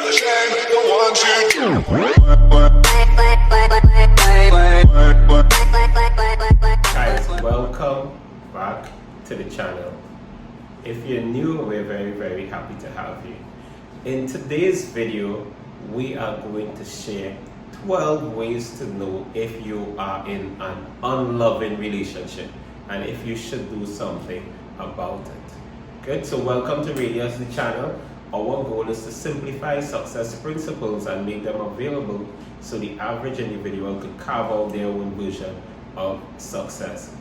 Guys, welcome back to the channel. If you're new, we're very happy to have you. In today's video, we are going to share 12 ways to know if you are in an unloving relationship and if you should do something about it. Good, so welcome to Rydeus-The channel. Our goal is to simplify success principles and make them available so the average individual could carve out their own version of success.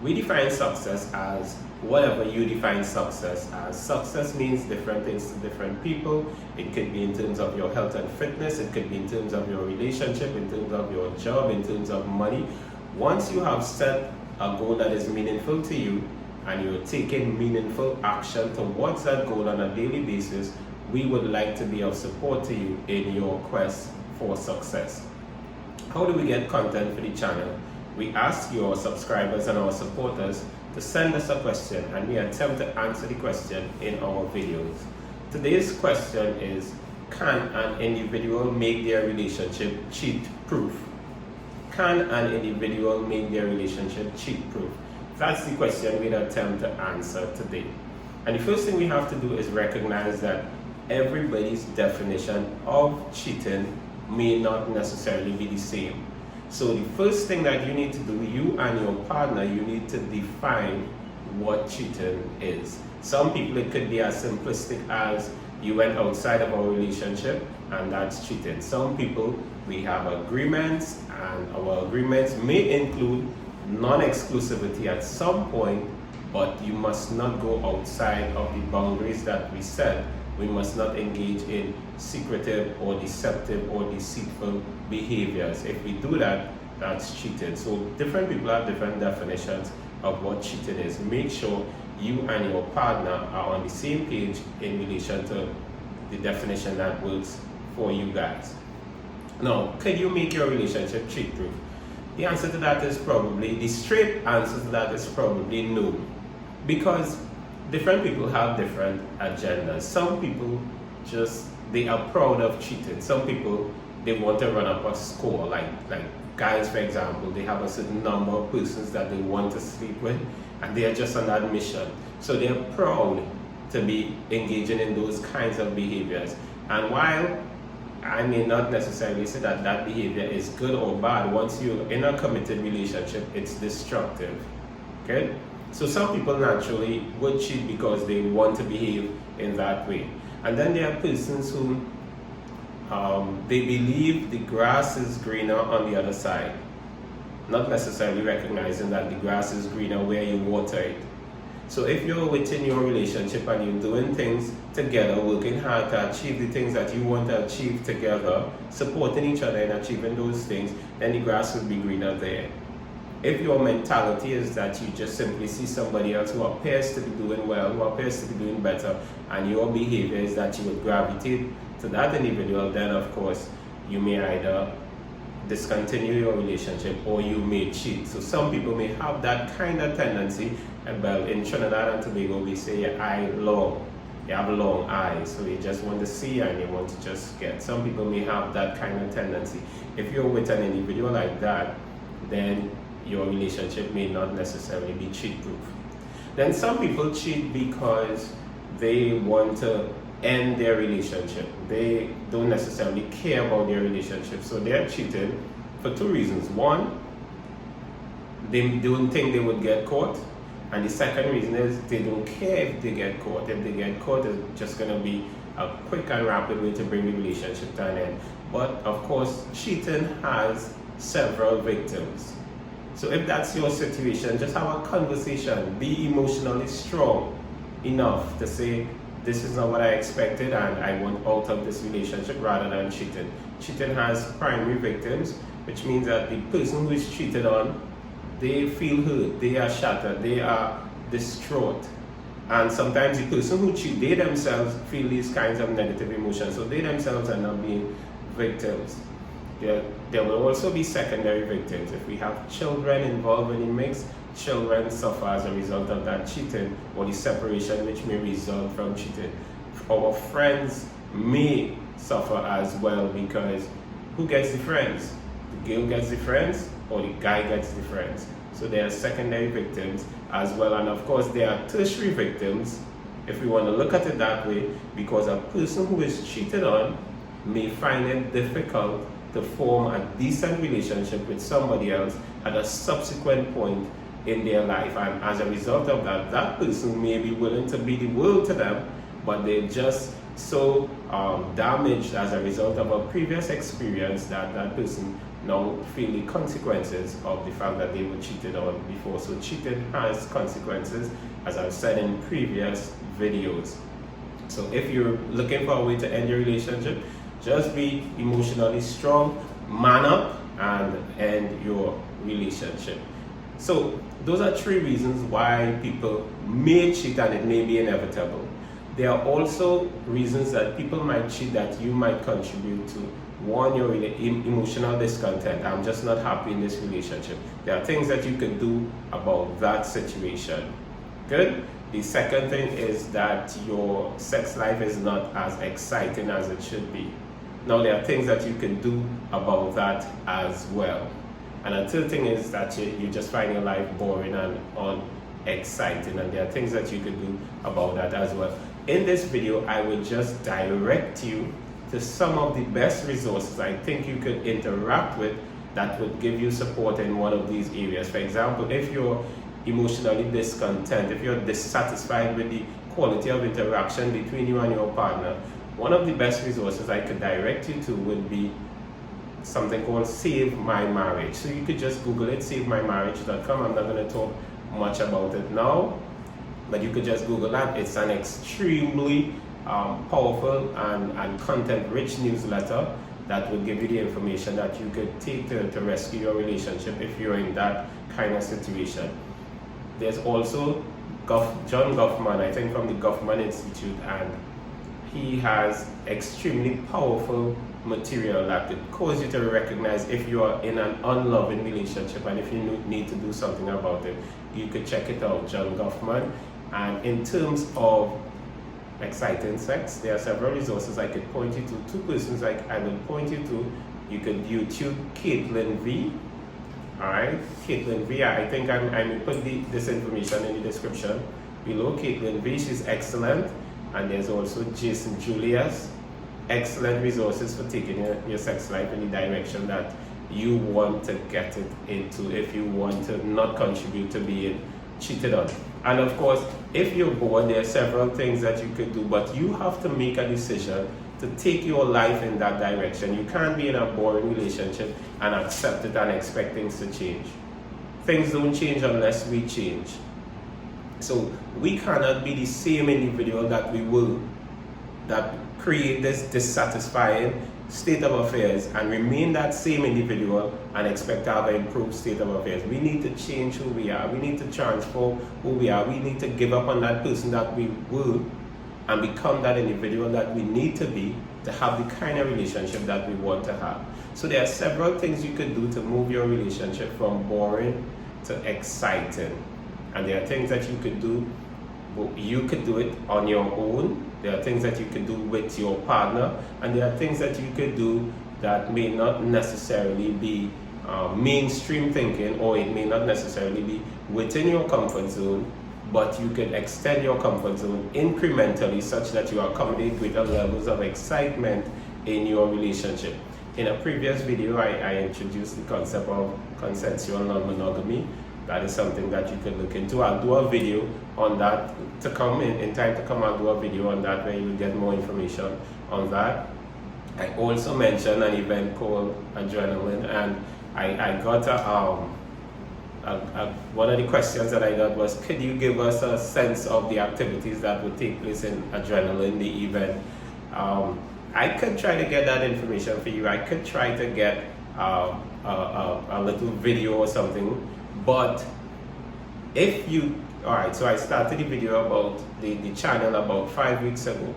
We define success as whatever you define success as. Success means different things to different people. It could be in terms of your health and fitness, it could be in terms of your relationship, in terms of your job, in terms of money. Once you have set a goal that is meaningful to you and you're taking meaningful action towards that goal on a daily basis, we would like to be of support to you in your quest for success. How do we get content for the channel? We ask your subscribers and our supporters to send us a question and we attempt to answer the question in our videos. Today's question is, can an individual make their relationship cheat-proof? Can an individual make their relationship cheat-proof? That's the question we'll attempt to answer today. And the first thing we have to do is recognize that everybody's definition of cheating may not necessarily be the same. So the first thing that you need to do, you and your partner, you need to define what cheating is. Some people, it could be as simplistic as you went outside of our relationship and that's cheating. Some people, we have agreements and our agreements may include non-exclusivity at some point, but you must not go outside of the boundaries that we set. We must not engage in secretive or deceptive or deceitful behaviors. If we do that, that's cheating. So different people have different definitions of what cheating is. Make sure you and your partner are on the same page in relation to the definition that works for you guys. Now, could you make your relationship cheat-proof? The answer to that is probably, the straight answer to that is probably no. Because different people have different agendas. Some people they are proud of cheating. Some people, they want to run up a score. Like guys, for example, they have a certain number of persons that they want to sleep with and they are just on that mission. So they're proud to be engaging in those kinds of behaviors. And while I may not necessarily say that that behavior is good or bad, once you're in a committed relationship, it's destructive. Okay? So some people naturally would cheat because they want to behave in that way. And then there are persons who they believe the grass is greener on the other side, not necessarily recognizing that the grass is greener where you water it. So if you're within your relationship and you're doing things together, working hard to achieve the things that you want to achieve together, supporting each other in achieving those things, then the grass will be greener there. If your mentality is that you just simply see somebody else who appears to be doing well, who appears to be doing better, and your behavior is that you would gravitate to that individual, then of course you may either discontinue your relationship or you may cheat. So some people may have that kind of tendency. Well, in Trinidad and Tobago we say your eye long. You have long eyes, so you just want to see and you want to just get. Some people may have that kind of tendency. If you're with an individual like that, then your relationship may not necessarily be cheat-proof. Then some people cheat because they want to end their relationship. They don't necessarily care about their relationship, so they're cheating for two reasons. One, they don't think they would get caught, and the second reason is they don't care if they get caught. If they get caught, it's just going to be a quick and rapid way to bring the relationship to an end. But of course, cheating has several victims. So if that's your situation, just have a conversation. Be emotionally strong enough to say, this is not what I expected and I want out of this relationship rather than cheating. Cheating has primary victims, which means that the person who is cheated on, they feel hurt, they are shattered, they are distraught. And sometimes the person who cheats, they themselves feel these kinds of negative emotions, so they themselves end up being victims. There will also be secondary victims. If we have children involved in the mix, children suffer as a result of that cheating or the separation which may result from cheating. Our friends may suffer as well, because who gets the friends? The girl gets the friends, or the guy gets the friends? So there are secondary victims as well, and of course there are tertiary victims, if we want to look at it that way, because a person who is cheated on may find it difficult to form a decent relationship with somebody else at a subsequent point in their life, and as a result of that, that person may be willing to be the world to them, but they're just so damaged as a result of a previous experience that that person now feel the consequences of the fact that they were cheated on before. So cheating has consequences, as I've said in previous videos. So if you're looking for a way to end your relationship, just be emotionally strong, man up, and end your relationship. So those are 3 reasons why people may cheat, and it may be inevitable. There are also reasons that people might cheat that you might contribute to. One, your emotional discontent. I'm just not happy in this relationship. There are things that you can do about that situation. Good? The second thing is that your sex life is not as exciting as it should be. Now, there are things that you can do about that as well. And the third thing is that you just find your life boring and unexciting, and there are things that you can do about that as well. In this video, I will just direct you to some of the best resources I think you could interact with that would give you support in one of these areas. For example, if you're emotionally discontent, if you're dissatisfied with the quality of interaction between you and your partner, one of the best resources I could direct you to would be something called Save My Marriage. So you could just Google it, savemymarriage.com. I'm not going to talk much about it now, but you could just Google that. It's an extremely powerful and content-rich newsletter that will give you the information that you could take to rescue your relationship if you're in that kind of situation. There's also John Gottman, I think from the Gottman Institute, and he has extremely powerful material that could cause you to recognize if you are in an unloving relationship and if you need to do something about it. You could check it out, John Gottman. And in terms of exciting sex, there are several resources I could point you to. 2 persons I will point you to. You could YouTube Caitlin V. Alright, Caitlin V. I think I will put this information in the description below. Caitlin V, she's excellent. And there's also Jason Julius. Excellent resources for taking your sex life in the direction that you want to get it into, if you want to not contribute to being cheated on. And of course, if you're bored, there are several things that you could do, but you have to make a decision to take your life in that direction. You can't be in a boring relationship and accept it and expect things to change. Things don't change unless we change. So we cannot be the same individual that we were, that create this dissatisfying state of affairs and remain that same individual and expect to have an improved state of affairs. We need to change who we are. We need to transform who we are. We need to give up on that person that we were and become that individual that we need to be to have the kind of relationship that we want to have. So there are several things you could do to move your relationship from boring to exciting. And there are things that you could do. You could do it on your own. There are things that you can do with your partner, and there are things that you could do that may not necessarily be mainstream thinking, or it may not necessarily be within your comfort zone, but you can extend your comfort zone incrementally such that you accommodate greater levels of excitement in your relationship. In a previous video, I introduced the concept of consensual non-monogamy. That is something that you can look into. I'll do a video on that to come in time to come. I'll do a video on that where you will get more information on that. I also mentioned an event called Adrenaline, and I got one of the questions that I got was, could you give us a sense of the activities that would take place in Adrenaline, the event? I could try to get that information for you. I could try to get a little video or something. But if you, alright, so I started the video about the channel about 5 weeks ago,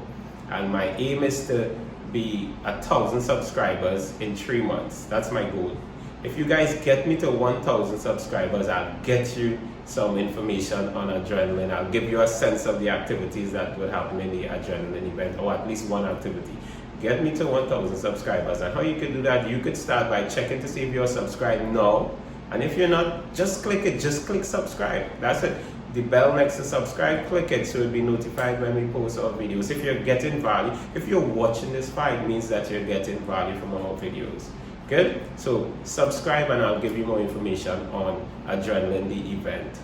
and my aim is to be 1,000 subscribers in 3 months. That's my goal. If you guys get me to 1,000 subscribers, I'll get you some information on Adrenaline. I'll give you a sense of the activities that would happen in the Adrenaline event, or at least one activity. get me to 1,000 subscribers. And how you could do that, you could start by checking to see if you're subscribed now. And if you're not, just click it, just click subscribe. That's it. The bell next to subscribe, click it so you'll be notified when we post our videos. If you're getting value, if you're watching this fight, it means that you're getting value from our videos. Good? So subscribe and I'll give you more information on Adrenaline-The event.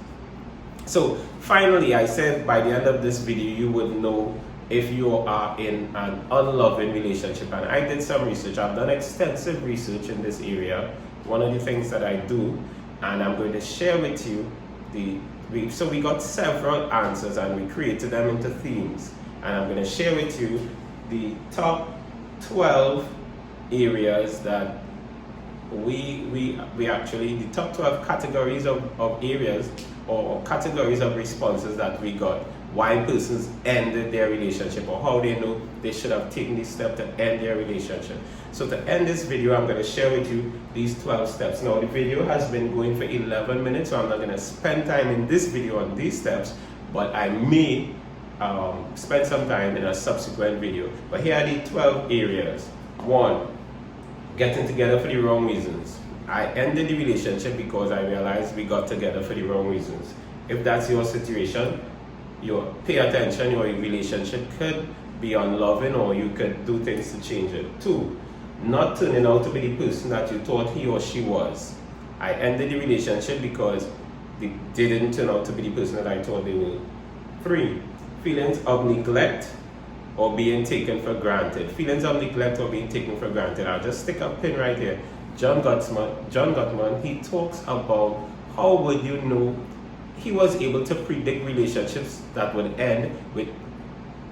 So finally, I said by the end of this video, you would know if you are in an unloving relationship. And I did some research. I've done extensive research in this area. One of the things that I do, and I'm going to share with you so we got several answers and we created them into themes. And I'm going to share with you the top 12 areas that we actually, the top 12 categories of areas or categories of responses that we got, why persons ended their relationship or how they know they should have taken this step to end their relationship. So to end this video, I'm going to share with you these 12 steps. Now the video has been going for 11 minutes, so I'm not going to spend time in this video on these steps, but I may spend some time in a subsequent video. But here are the 12 areas. 1, getting together for the wrong reasons. I ended the relationship because I realized we got together for the wrong reasons. If that's your situation, you pay attention. Your relationship could be unloving or you could do things to change it. 2, not turning out to be the person that you thought he or she was. I ended the relationship because they didn't turn out to be the person that I thought they were. 3, feelings of neglect or being taken for granted. Feelings of neglect or being taken for granted. I'll just stick a pin right here. John Gottman, he talks about how would you know. He was able to predict relationships that would end with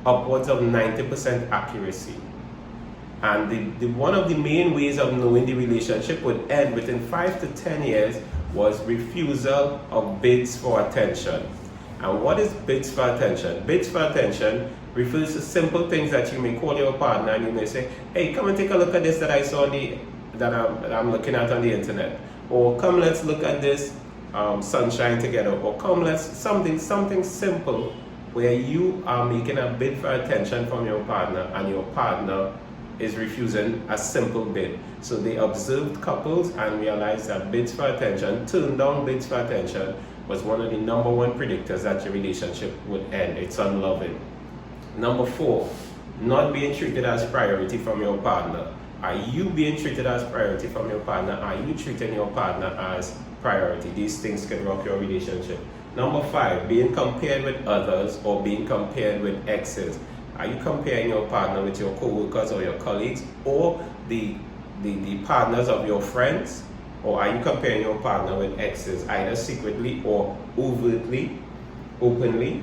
upwards of 90% accuracy. And one of the main ways of knowing the relationship would end within 5 to 10 years was refusal of bids for attention. And what is bids for attention? Bids for attention refers to simple things that you may call your partner and you may say, hey, come and take a look at this that I saw that I'm looking at on the internet. Or come, let's look at this sunshine together. Or come, let's something simple where you are making a bid for attention from your partner and your partner is refusing a simple bid. So they observed couples and realized that bids for attention, turned down bids for attention, was one of the #1 predictors that your relationship would end. It's unloving. 4, not being treated as priority from your partner. Are you being treated as priority from your partner? Are you treating your partner as priority? These things can rock your relationship. 5, being compared with others or being compared with exes. Are you comparing your partner with your co-workers or your colleagues or the partners of your friends? Or are you comparing your partner with exes, either secretly or overtly, openly?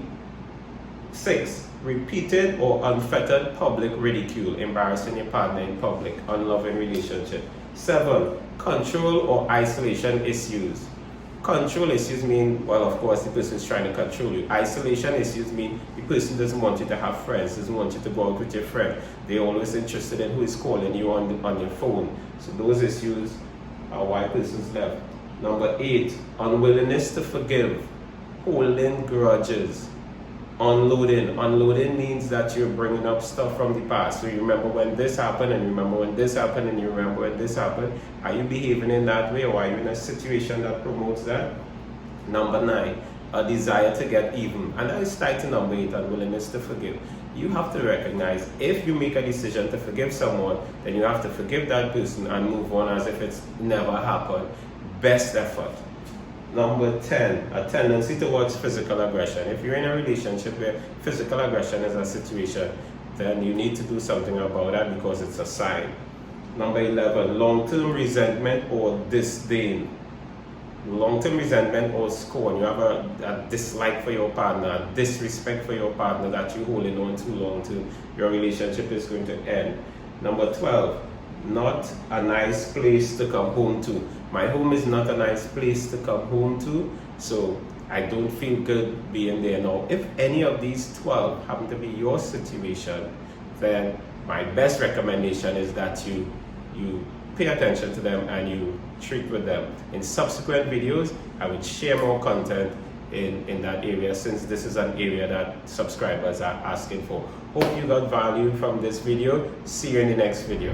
6, repeated or unfettered public ridicule, embarrassing your partner in public, unloving relationship. 7, control or isolation issues. Control issues mean, well, of course, the person is trying to control you. Isolation issues mean the person doesn't want you to have friends, doesn't want you to go out with your friend. They're always interested in who is calling you on your phone. So those issues are why persons left. 8, unwillingness to forgive, holding grudges. Unloading. Unloading means that you're bringing up stuff from the past. So you remember when this happened, and you remember when this happened, and you remember when this happened. Are you behaving in that way, or are you in a situation that promotes that? 9, a desire to get even. And that is tied to 8, unwillingness to forgive. You have to recognize if you make a decision to forgive someone, then you have to forgive that person and move on as if it's never happened. Best effort. 10, a tendency towards physical aggression. If you're in a relationship where physical aggression is a situation, then you need to do something about that because it's a sign. 11, long-term resentment or disdain. Long-term resentment or scorn. You have a dislike for your partner, a disrespect for your partner that you're holding on too long to. Your relationship is going to end. 12, not a nice place to come home to. My home is not a nice place to come home to, so I don't feel good being there now. If any of these 12 happen to be your situation, then my best recommendation is that you pay attention to them and you treat with them. In subsequent videos, I would share more content in that area, since this is an area that subscribers are asking for. Hope you got value from this video. See you in the next video.